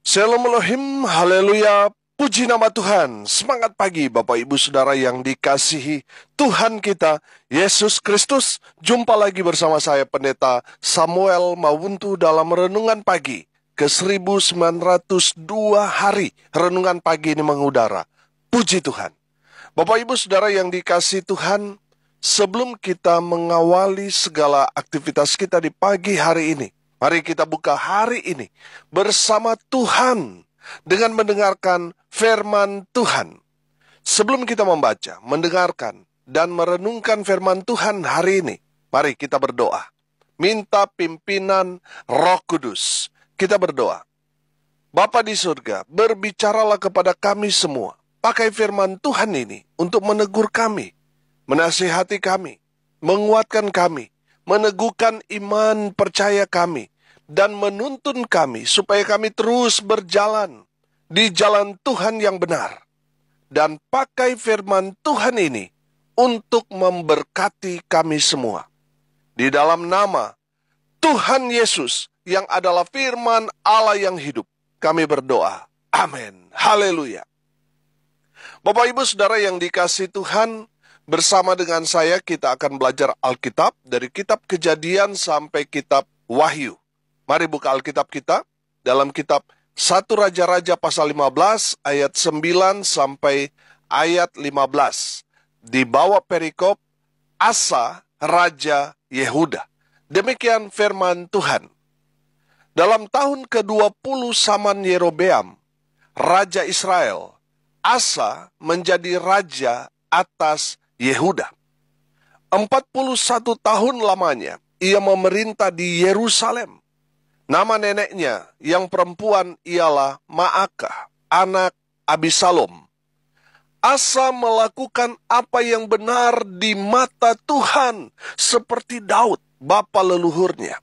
Shalom Elohim, haleluya, puji nama Tuhan. Semangat pagi Bapak Ibu Saudara yang dikasihi Tuhan kita, Yesus Kristus. Jumpa lagi bersama saya Pendeta Samuel Mawuntu dalam Renungan Pagi ke 1902 hari. Renungan pagi ini mengudara. Puji Tuhan. Bapak Ibu Saudara yang dikasihi Tuhan, sebelum kita mengawali segala aktivitas kita di pagi hari ini, mari kita buka hari ini bersama Tuhan dengan mendengarkan firman Tuhan. Sebelum kita membaca, mendengarkan, dan merenungkan firman Tuhan hari ini, mari kita berdoa. Minta pimpinan Roh Kudus. Kita berdoa. Bapa di surga, berbicaralah kepada kami semua. Pakai firman Tuhan ini untuk menegur kami, menasihati kami, menguatkan kami, meneguhkan iman percaya kami, dan menuntun kami supaya kami terus berjalan di jalan Tuhan yang benar. Dan pakai firman Tuhan ini untuk memberkati kami semua. Di dalam nama Tuhan Yesus yang adalah firman Allah yang hidup, kami berdoa. Amin. Haleluya. Bapak Ibu Saudara yang dikasihi Tuhan, bersama dengan saya kita akan belajar Alkitab dari kitab Kejadian sampai kitab Wahyu. Mari buka Alkitab kita dalam kitab 1 Raja-Raja pasal 15 ayat 9 sampai ayat 15. Di bawah perikop Asa Raja Yehuda. Demikian firman Tuhan. Dalam tahun ke-20 zaman Yerobeam, Raja Israel, Asa menjadi raja atas Yehuda. 41 tahun lamanya ia memerintah di Yerusalem. Nama neneknya yang perempuan ialah Maakah, anak Abisalom. Asa melakukan apa yang benar di mata Tuhan, seperti Daud, bapa leluhurnya.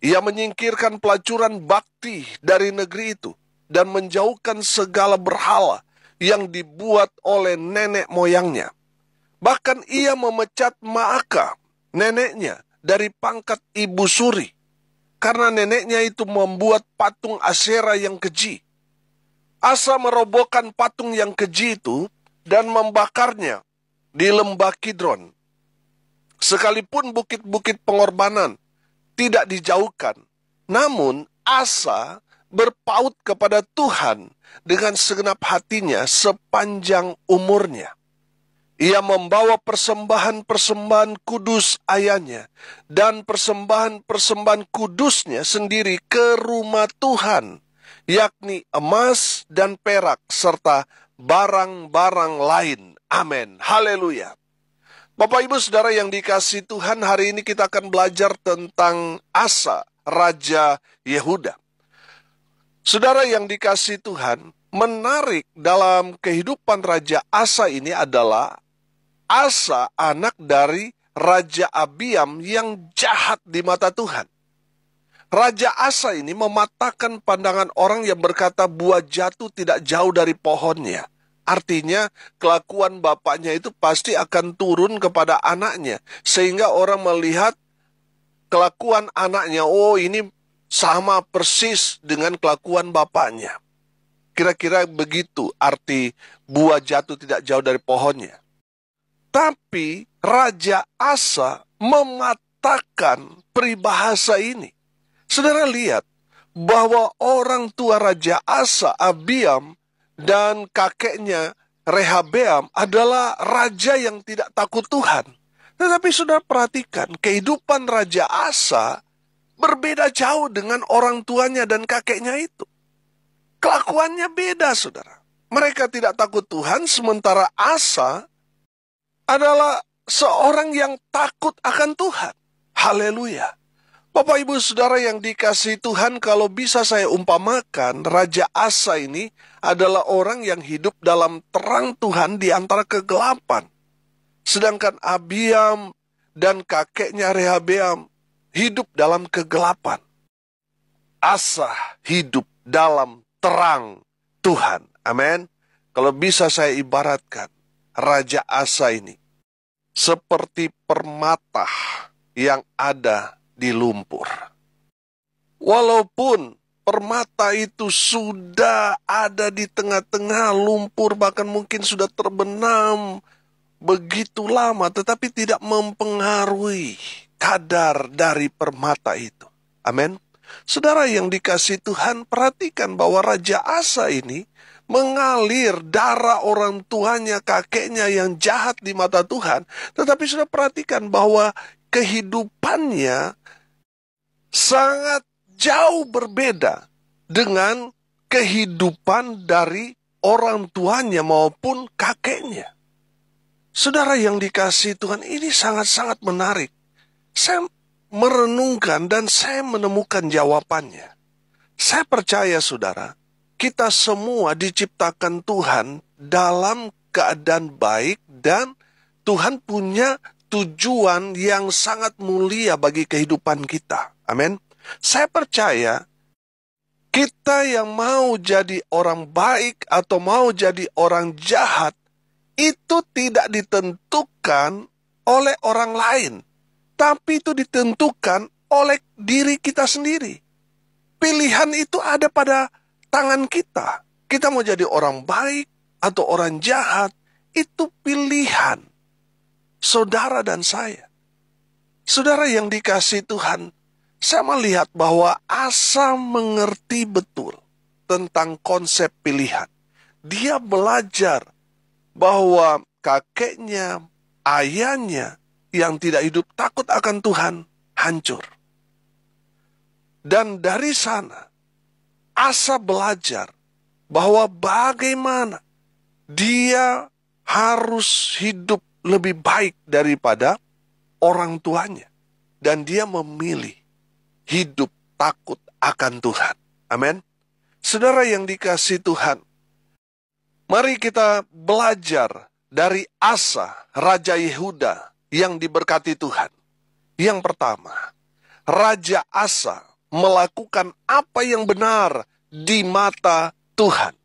Ia menyingkirkan pelacuran bakti dari negeri itu, dan menjauhkan segala berhala yang dibuat oleh nenek moyangnya. Bahkan ia memecat Maakah, neneknya, dari pangkat ibu suri, karena neneknya itu membuat patung Asyera yang keji. Asa merobohkan patung yang keji itu dan membakarnya di lembah Kidron. Sekalipun bukit-bukit pengorbanan tidak dijauhkan, namun Asa berpaut kepada Tuhan dengan segenap hatinya sepanjang umurnya. Ia membawa persembahan-persembahan kudus ayahnya dan persembahan-persembahan kudusnya sendiri ke rumah Tuhan, yakni emas dan perak serta barang-barang lain. Amin. Haleluya. Bapak Ibu Saudara yang dikasihi Tuhan, hari ini kita akan belajar tentang Asa, Raja Yehuda. Saudara yang dikasihi Tuhan, menarik dalam kehidupan Raja Asa ini adalah Asa anak dari Raja Abiam yang jahat di mata Tuhan. Raja Asa ini mematahkan pandangan orang yang berkata buah jatuh tidak jauh dari pohonnya. Artinya kelakuan bapaknya itu pasti akan turun kepada anaknya. Sehingga orang melihat kelakuan anaknya, oh ini sama persis dengan kelakuan bapaknya. Kira-kira begitu arti buah jatuh tidak jauh dari pohonnya. Tapi Raja Asa mematahkan peribahasa ini. Saudara lihat bahwa orang tua Raja Asa, Abiam, dan kakeknya Rehabeam adalah raja yang tidak takut Tuhan. Tetapi saudara perhatikan, kehidupan Raja Asa berbeda jauh dengan orang tuanya dan kakeknya itu. Kelakuannya beda, saudara. Mereka tidak takut Tuhan, sementara Asa adalah seorang yang takut akan Tuhan. Haleluya. Bapak Ibu Saudara yang dikasihi Tuhan, kalau bisa saya umpamakan, Raja Asa ini adalah orang yang hidup dalam terang Tuhan di antara kegelapan. Sedangkan Abiam dan kakeknya Rehabeam hidup dalam kegelapan. Asa hidup dalam terang Tuhan. Amin. Kalau bisa saya ibaratkan, Raja Asa ini seperti permata yang ada di lumpur. Walaupun permata itu sudah ada di tengah-tengah lumpur, bahkan mungkin sudah terbenam begitu lama, tetapi tidak mempengaruhi kadar dari permata itu. Amin. Saudara yang dikasihi Tuhan, perhatikan bahwa Raja Asa ini mengalir darah orang tuanya, kakeknya yang jahat di mata Tuhan. Tetapi sudah perhatikan bahwa kehidupannya sangat jauh berbeda dengan kehidupan dari orang tuanya maupun kakeknya. Saudara yang dikasihi Tuhan, ini sangat-sangat menarik. Saya merenungkan dan saya menemukan jawabannya. Saya percaya saudara, kita semua diciptakan Tuhan dalam keadaan baik dan Tuhan punya tujuan yang sangat mulia bagi kehidupan kita. Amin. Saya percaya kita yang mau jadi orang baik atau mau jadi orang jahat itu tidak ditentukan oleh orang lain, tapi itu ditentukan oleh diri kita sendiri. Pilihan itu ada pada tangan kita. Kita mau jadi orang baik atau orang jahat, itu pilihan saudara dan saya. Saudara yang dikasihi Tuhan, saya melihat bahwa Asa mengerti betul tentang konsep pilihan. Dia belajar bahwa kakeknya, ayahnya yang tidak hidup takut akan Tuhan hancur. Dan dari sana, Asa belajar bahwa bagaimana dia harus hidup lebih baik daripada orang tuanya. Dan dia memilih hidup takut akan Tuhan. Amin. Saudara yang dikasihi Tuhan, mari kita belajar dari Asa, Raja Yehuda yang diberkati Tuhan. Yang pertama, Raja Asa melakukan apa yang benar di mata Tuhan.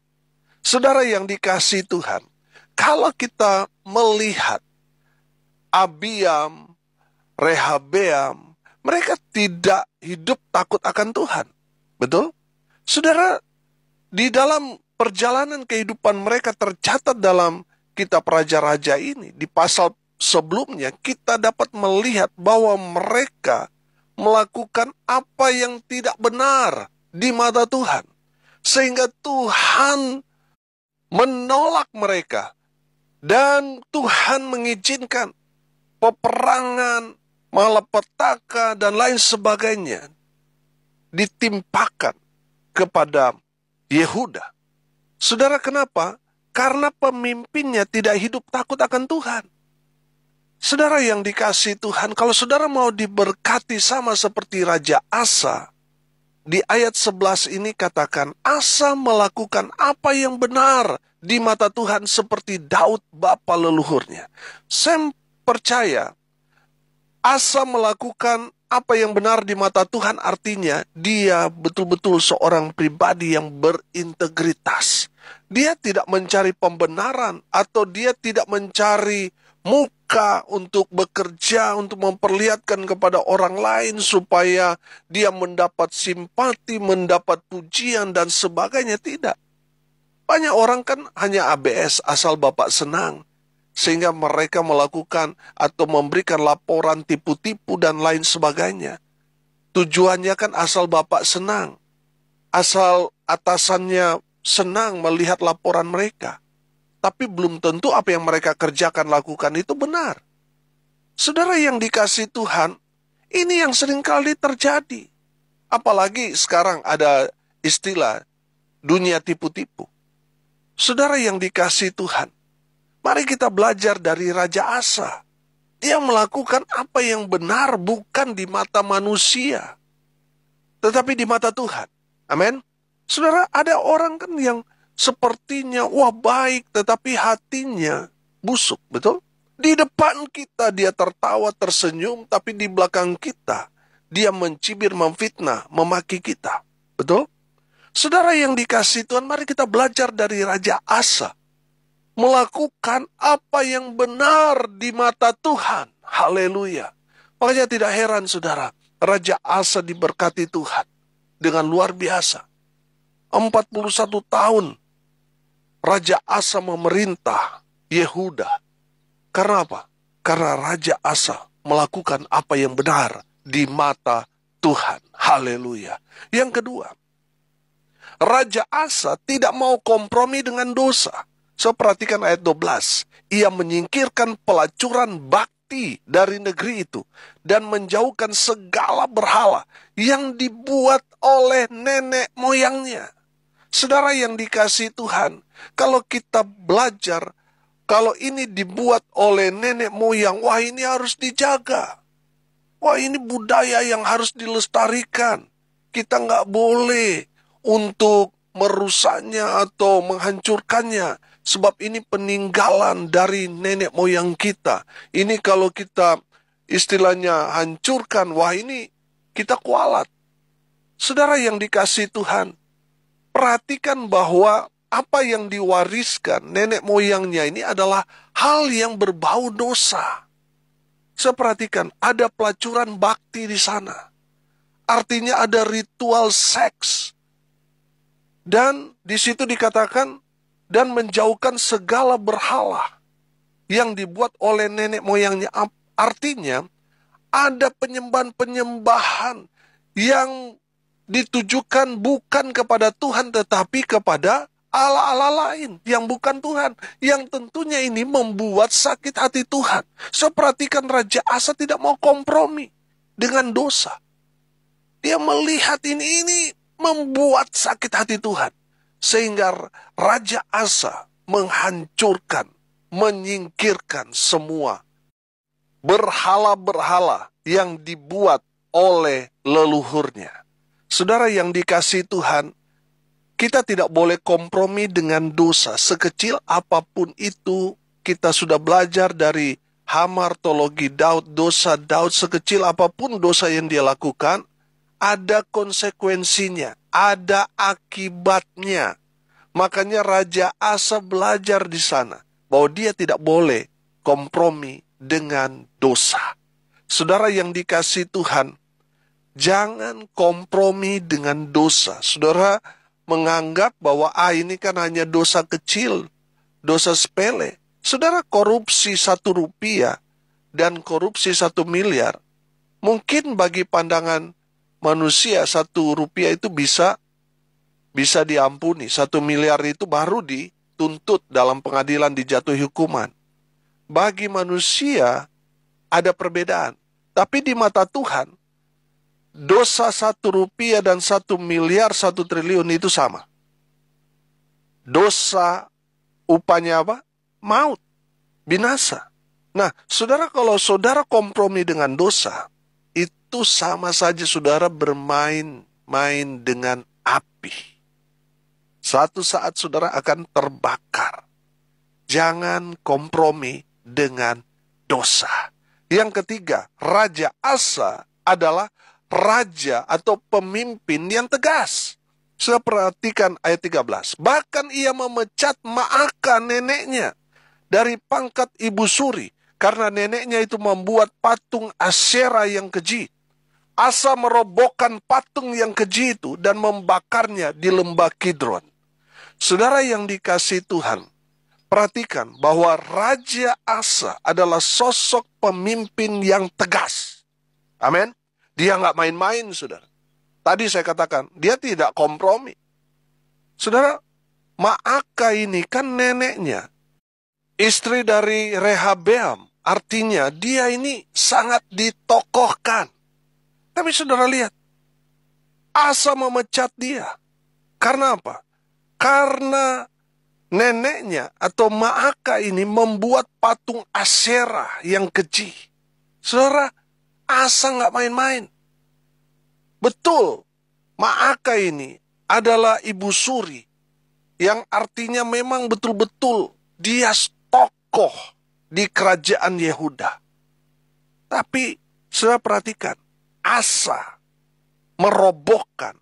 Saudara yang dikasihi Tuhan, kalau kita melihat Abiam, Rehabeam, mereka tidak hidup takut akan Tuhan. Betul? Saudara, di dalam perjalanan kehidupan mereka tercatat dalam kitab Raja-Raja ini. Di pasal sebelumnya kita dapat melihat bahwa mereka melakukan apa yang tidak benar di mata Tuhan. Sehingga Tuhan menolak mereka. Dan Tuhan mengizinkan peperangan, malapetaka, dan lain sebagainya ditimpakan kepada Yehuda. Saudara, kenapa? Karena pemimpinnya tidak hidup takut akan Tuhan. Saudara yang dikasihi Tuhan, kalau saudara mau diberkati sama seperti Raja Asa, di ayat 11 ini katakan, Asa melakukan apa yang benar di mata Tuhan seperti Daud bapa leluhurnya. Saya percaya, Asa melakukan apa yang benar di mata Tuhan artinya dia betul-betul seorang pribadi yang berintegritas. Dia tidak mencari pembenaran atau dia tidak mencari muka untuk bekerja, untuk memperlihatkan kepada orang lain supaya dia mendapat simpati, mendapat pujian dan sebagainya. Tidak. Banyak orang kan hanya ABS, asal Bapak senang. Sehingga mereka melakukan atau memberikan laporan tipu-tipu dan lain sebagainya. Tujuannya kan asal Bapak senang. Asal atasannya senang melihat laporan mereka. Tapi belum tentu apa yang mereka kerjakan, lakukan itu benar. Saudara yang dikasihi Tuhan, ini yang seringkali terjadi. Apalagi sekarang ada istilah dunia tipu-tipu. Saudara yang dikasihi Tuhan, mari kita belajar dari Raja Asa. Dia melakukan apa yang benar bukan di mata manusia, tetapi di mata Tuhan. Amin. Saudara, ada orang kan yang sepertinya wah baik, tetapi hatinya busuk, betul? Di depan kita dia tertawa, tersenyum, tapi di belakang kita dia mencibir, memfitnah, memaki kita. Betul? Saudara yang dikasihi Tuhan, mari kita belajar dari Raja Asa. Melakukan apa yang benar di mata Tuhan. Haleluya. Makanya tidak heran saudara, Raja Asa diberkati Tuhan dengan luar biasa. 41 tahun Raja Asa memerintah Yehuda. Karena apa? Karena Raja Asa melakukan apa yang benar di mata Tuhan. Haleluya. Yang kedua, Raja Asa tidak mau kompromi dengan dosa. So, perhatikan ayat 12. Ia menyingkirkan pelacuran bakti dari negeri itu dan menjauhkan segala berhala yang dibuat oleh nenek moyangnya. Saudara yang dikasihi Tuhan, kalau kita belajar, kalau ini dibuat oleh nenek moyang, wah ini harus dijaga. Wah ini budaya yang harus dilestarikan. Kita nggak boleh untuk merusaknya atau menghancurkannya. Sebab ini peninggalan dari nenek moyang kita. Ini kalau kita istilahnya hancurkan, wah ini kita kualat. Saudara yang dikasihi Tuhan, perhatikan bahwa apa yang diwariskan nenek moyangnya ini adalah hal yang berbau dosa. Saya perhatikan, ada pelacuran bakti di sana. Artinya ada ritual seks. Dan di situ dikatakan, dan menjauhkan segala berhala yang dibuat oleh nenek moyangnya. Artinya, ada penyembahan-penyembahan yang ditujukan bukan kepada Tuhan, tetapi kepada Allah-Allah lain yang bukan Tuhan. Yang tentunya ini membuat sakit hati Tuhan. So, perhatikan Raja Asa tidak mau kompromi dengan dosa. Dia melihat ini membuat sakit hati Tuhan. Sehingga Raja Asa menghancurkan, menyingkirkan semua berhala-berhala yang dibuat oleh leluhurnya. Saudara yang dikasihi Tuhan, kita tidak boleh kompromi dengan dosa. Sekecil apapun itu, kita sudah belajar dari hamartologi Daud, dosa Daud, sekecil apapun dosa yang dia lakukan, ada konsekuensinya, ada akibatnya. Makanya Raja Asa belajar di sana, bahwa dia tidak boleh kompromi dengan dosa. Saudara yang dikasihi Tuhan, jangan kompromi dengan dosa. Saudara menganggap bahwa ini kan hanya dosa kecil, dosa sepele. Saudara, korupsi 1 rupiah dan korupsi 1 miliar, mungkin bagi pandangan manusia 1 rupiah itu bisa diampuni. 1 miliar itu baru dituntut dalam pengadilan, dijatuhi hukuman. Bagi manusia ada perbedaan. Tapi di mata Tuhan, dosa 1 rupiah dan 1 miliar 1 triliun itu sama. Dosa upahnya apa? Maut, binasa. Nah, saudara, kalau saudara kompromi dengan dosa, itu sama saja saudara bermain-main dengan api. Suatu saat saudara akan terbakar. Jangan kompromi dengan dosa. Yang ketiga, Raja Asa adalah raja atau pemimpin yang tegas. Saya perhatikan ayat 13. Bahkan ia memecat Maaka neneknya dari pangkat ibu suri, karena neneknya itu membuat patung Asyera yang keji. Asa merobohkan patung yang keji itu dan membakarnya di lembah Kidron. Saudara yang dikasihi Tuhan, perhatikan bahwa Raja Asa adalah sosok pemimpin yang tegas. Amin. Dia nggak main-main, saudara. Tadi saya katakan, dia tidak kompromi. Saudara, Maaka ini kan neneknya, istri dari Rehabeam. Artinya dia ini sangat ditokohkan. Tapi saudara lihat, Asa memecat dia. Karena apa? Karena neneknya atau Maaka ini membuat patung Asyera yang keji. Saudara, Asa nggak main-main. Betul, Maaka ini adalah ibu suri, yang artinya memang betul-betul dia tokoh di kerajaan Yehuda. Tapi, saudara perhatikan, Asa merobohkan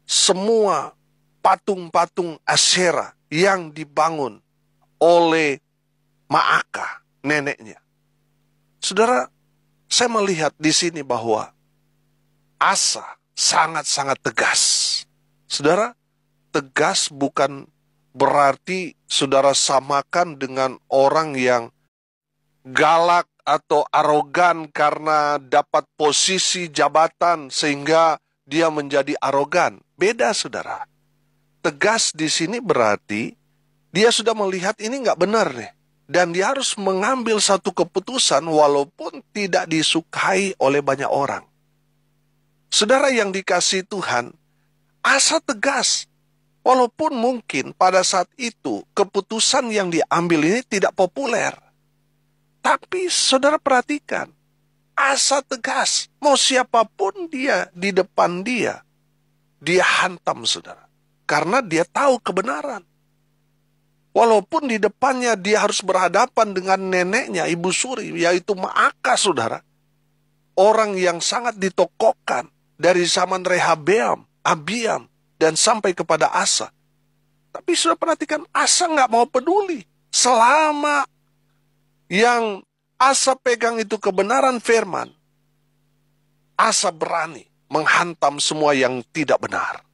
semua patung-patung Asyera yang dibangun oleh Maaka, neneknya. Saudara, saya melihat di sini bahwa Asa sangat-sangat tegas. Saudara, tegas bukan berarti saudara samakan dengan orang yang galak atau arogan karena dapat posisi jabatan sehingga dia menjadi arogan. Beda, saudara. Tegas di sini berarti dia sudah melihat ini nggak benar nih. Dan dia harus mengambil satu keputusan walaupun tidak disukai oleh banyak orang. Saudara yang dikasihi Tuhan, Asa tegas. Walaupun mungkin pada saat itu keputusan yang diambil ini tidak populer. Tapi saudara perhatikan, Asa tegas. Mau siapapun dia di depan dia hantam, saudara. Karena dia tahu kebenaran. Walaupun di depannya dia harus berhadapan dengan neneknya, Ibu Suri, yaitu Maaka, saudara. Orang yang sangat ditokohkan dari zaman Rehabeam, Abiam, dan sampai kepada Asa. Tapi sudah perhatikan, Asa nggak mau peduli. Selama yang Asa pegang itu kebenaran firman, Asa berani menghantam semua yang tidak benar.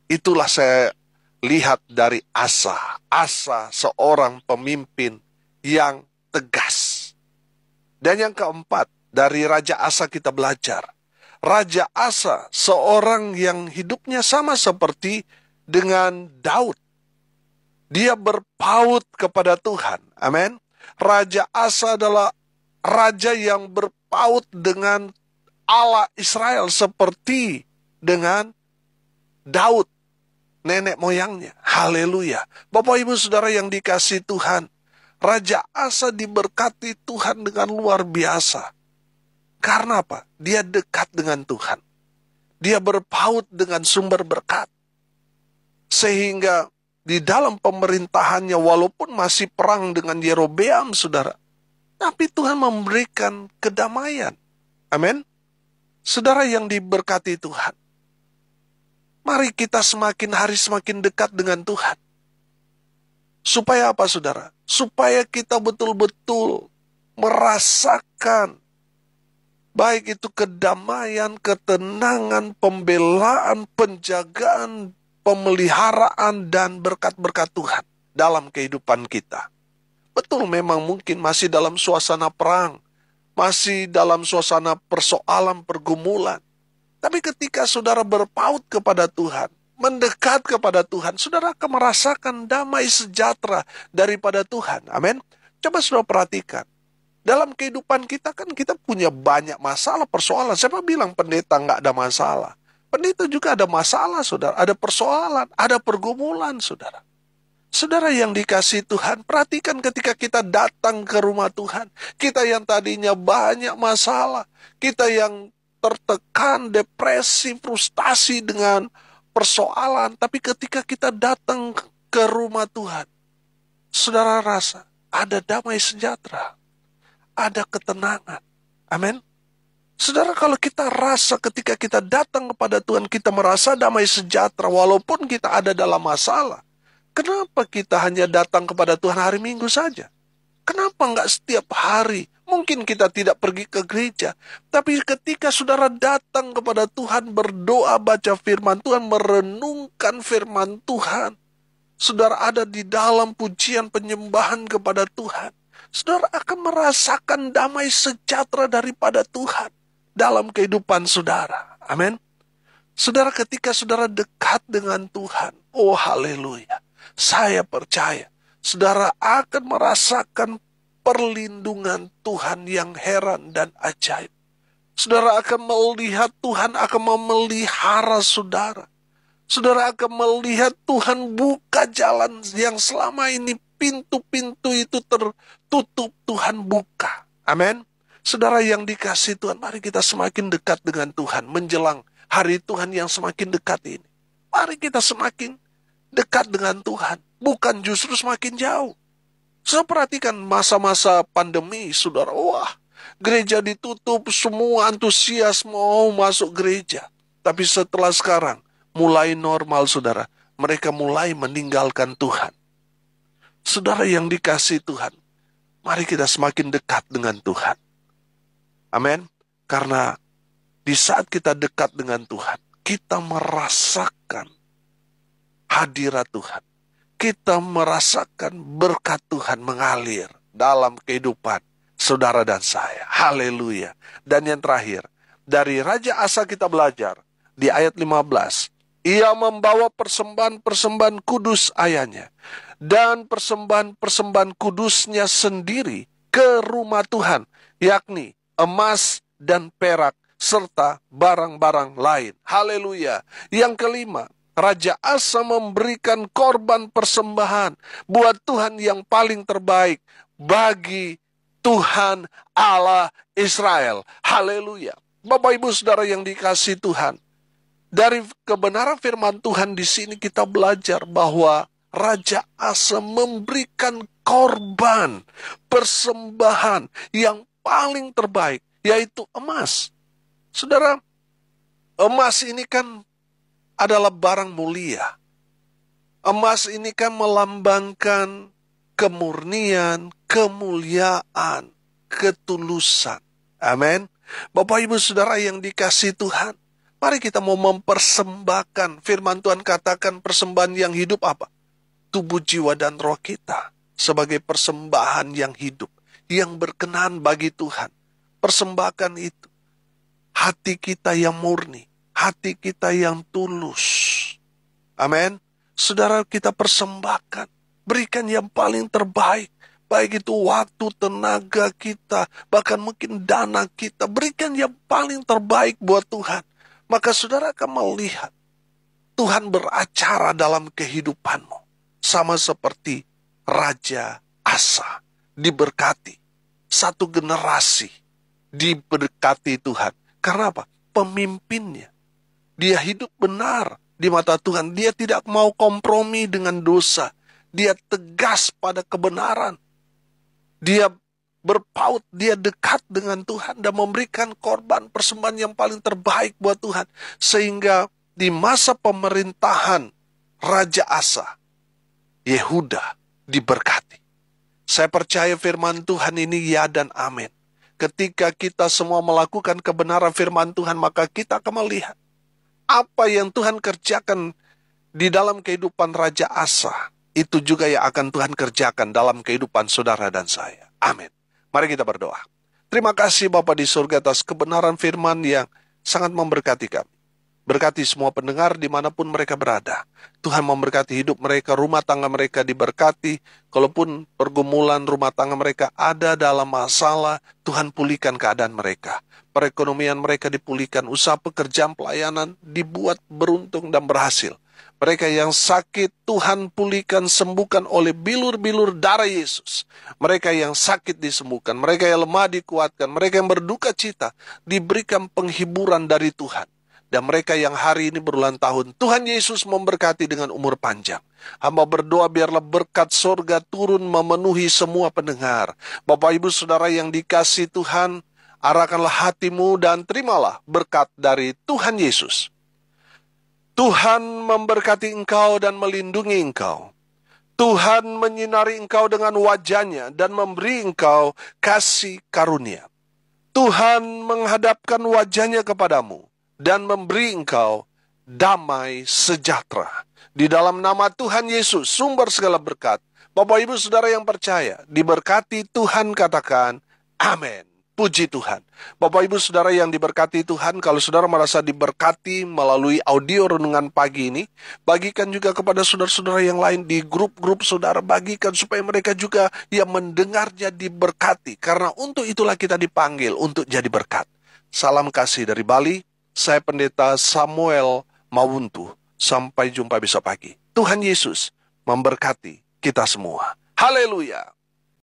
Itulah saya lihat dari Asa. Asa seorang pemimpin yang tegas. Dan yang keempat, dari Raja Asa kita belajar. Raja Asa seorang yang hidupnya sama seperti dengan Daud. Dia berpaut kepada Tuhan. Amin. Raja Asa adalah raja yang berpaut dengan Allah Israel seperti dengan Daud, nenek moyangnya. Haleluya. Bapak Ibu Saudara yang dikasihi Tuhan, Raja Asa diberkati Tuhan dengan luar biasa. Karena apa? Dia dekat dengan Tuhan. Dia berpaut dengan sumber berkat. Sehingga di dalam pemerintahannya, walaupun masih perang dengan Yerobeam, saudara, tapi Tuhan memberikan kedamaian. Amin. Saudara yang diberkati Tuhan, mari kita semakin hari semakin dekat dengan Tuhan. Supaya apa, saudara? Supaya kita betul-betul merasakan baik itu kedamaian, ketenangan, pembelaan, penjagaan, pemeliharaan, dan berkat-berkat Tuhan dalam kehidupan kita. Betul, memang mungkin masih dalam suasana perang, masih dalam suasana persoalan, pergumulan. Tapi ketika saudara berpaut kepada Tuhan, mendekat kepada Tuhan, saudara akan merasakan damai sejahtera daripada Tuhan. Amin. Coba saudara perhatikan. Dalam kehidupan kita kan kita punya banyak masalah, persoalan. Siapa bilang pendeta nggak ada masalah? Pendeta juga ada masalah, saudara. Ada persoalan, ada pergumulan, saudara. Saudara yang dikasihi Tuhan, perhatikan ketika kita datang ke rumah Tuhan. Kita yang tadinya banyak masalah. Kita yang tertekan, depresi, frustasi dengan persoalan. Tapi ketika kita datang ke rumah Tuhan, saudara rasa ada damai sejahtera. Ada ketenangan. Amin. Saudara, kalau kita rasa ketika kita datang kepada Tuhan, kita merasa damai sejahtera walaupun kita ada dalam masalah. Kenapa kita hanya datang kepada Tuhan hari Minggu saja? Kenapa enggak setiap hari? Mungkin kita tidak pergi ke gereja. Tapi ketika saudara datang kepada Tuhan, berdoa, baca firman Tuhan, merenungkan firman Tuhan, saudara ada di dalam pujian penyembahan kepada Tuhan, saudara akan merasakan damai sejahtera daripada Tuhan dalam kehidupan saudara. Amin. Saudara, ketika saudara dekat dengan Tuhan, oh haleluya, saya percaya saudara akan merasakan perlindungan Tuhan yang heran dan ajaib. Saudara akan melihat Tuhan akan memelihara saudara. Saudara akan melihat Tuhan buka jalan yang selama ini pintu-pintu itu tertutup, Tuhan buka. Amin. Saudara yang dikasihi Tuhan, mari kita semakin dekat dengan Tuhan menjelang hari Tuhan yang semakin dekat ini. Mari kita semakin dekat dengan Tuhan, bukan justru semakin jauh. Saya perhatikan masa-masa pandemi, saudara. Wah, gereja ditutup, semua antusias mau masuk gereja. Tapi setelah sekarang, mulai normal, saudara. Mereka mulai meninggalkan Tuhan. Saudara yang dikasihi Tuhan, mari kita semakin dekat dengan Tuhan. Amin. Karena di saat kita dekat dengan Tuhan, kita merasakan hadirat Tuhan. Kita merasakan berkat Tuhan mengalir dalam kehidupan saudara dan saya. Haleluya. Dan yang terakhir, dari Raja Asa kita belajar di ayat 15. Ia membawa persembahan-persembahan kudus ayahnya dan persembahan-persembahan kudusnya sendiri ke rumah Tuhan, yakni emas dan perak serta barang-barang lain. Haleluya. Yang kelima, Raja Asa memberikan korban persembahan buat Tuhan yang paling terbaik bagi Tuhan Allah Israel. Haleluya. Bapak Ibu Saudara yang dikasihi Tuhan, dari kebenaran firman Tuhan di sini kita belajar bahwa Raja Asa memberikan korban persembahan yang paling terbaik, yaitu emas. Saudara, emas ini kan adalah barang mulia. Emas ini kan melambangkan kemurnian, kemuliaan, ketulusan. Amin. Bapak Ibu Saudara yang dikasihi Tuhan, mari kita mau mempersembahkan. Firman Tuhan katakan persembahan yang hidup apa? Tubuh, jiwa, dan roh kita sebagai persembahan yang hidup, yang berkenan bagi Tuhan. Persembahkan itu hati kita yang murni, hati kita yang tulus. Amin. Saudara, kita persembahkan, berikan yang paling terbaik, baik itu waktu, tenaga kita, bahkan mungkin dana kita, berikan yang paling terbaik buat Tuhan. Maka saudara akan melihat Tuhan beracara dalam kehidupanmu. Sama seperti Raja Asa diberkati. Satu generasi diberkati Tuhan. Karena apa? Pemimpinnya. Dia hidup benar di mata Tuhan. Dia tidak mau kompromi dengan dosa. Dia tegas pada kebenaran. Dia berpaut, dia dekat dengan Tuhan dan memberikan korban persembahan yang paling terbaik buat Tuhan. Sehingga di masa pemerintahan Raja Asa, Yehuda diberkati. Saya percaya firman Tuhan ini ya dan amin. Ketika kita semua melakukan kebenaran firman Tuhan, maka kita akan melihat apa yang Tuhan kerjakan di dalam kehidupan Raja Asa. Itu juga yang akan Tuhan kerjakan dalam kehidupan saudara dan saya. Amin. Mari kita berdoa. Terima kasih Bapa di surga atas kebenaran firman yang sangat memberkati kami. Berkati semua pendengar dimanapun mereka berada. Tuhan memberkati hidup mereka, rumah tangga mereka diberkati. Kalaupun pergumulan rumah tangga mereka ada dalam masalah, Tuhan pulihkan keadaan mereka. Perekonomian mereka dipulihkan, usaha pekerjaan pelayanan dibuat beruntung dan berhasil. Mereka yang sakit, Tuhan pulihkan, sembuhkan oleh bilur-bilur darah Yesus. Mereka yang sakit disembuhkan, mereka yang lemah dikuatkan, mereka yang berduka cita diberikan penghiburan dari Tuhan. Dan mereka yang hari ini berulang tahun, Tuhan Yesus memberkati dengan umur panjang. Hamba berdoa biarlah berkat sorga turun memenuhi semua pendengar. Bapak Ibu Saudara yang dikasihi Tuhan, arahkanlah hatimu dan terimalah berkat dari Tuhan Yesus. Tuhan memberkati engkau dan melindungi engkau. Tuhan menyinari engkau dengan wajahnya dan memberi engkau kasih karunia. Tuhan menghadapkan wajahnya kepadamu dan memberi engkau damai sejahtera. Di dalam nama Tuhan Yesus, sumber segala berkat, Bapak Ibu Saudara yang percaya, diberkati Tuhan, katakan amin. Puji Tuhan. Bapak Ibu Saudara yang diberkati Tuhan, kalau saudara merasa diberkati melalui audio renungan pagi ini, bagikan juga kepada saudara-saudara yang lain di grup-grup saudara, bagikan supaya mereka juga yang mendengarnya diberkati. Karena untuk itulah kita dipanggil untuk jadi berkat. Salam kasih dari Bali, saya Pendeta Samuel Mawuntu. Sampai jumpa besok pagi. Tuhan Yesus memberkati kita semua. Haleluya.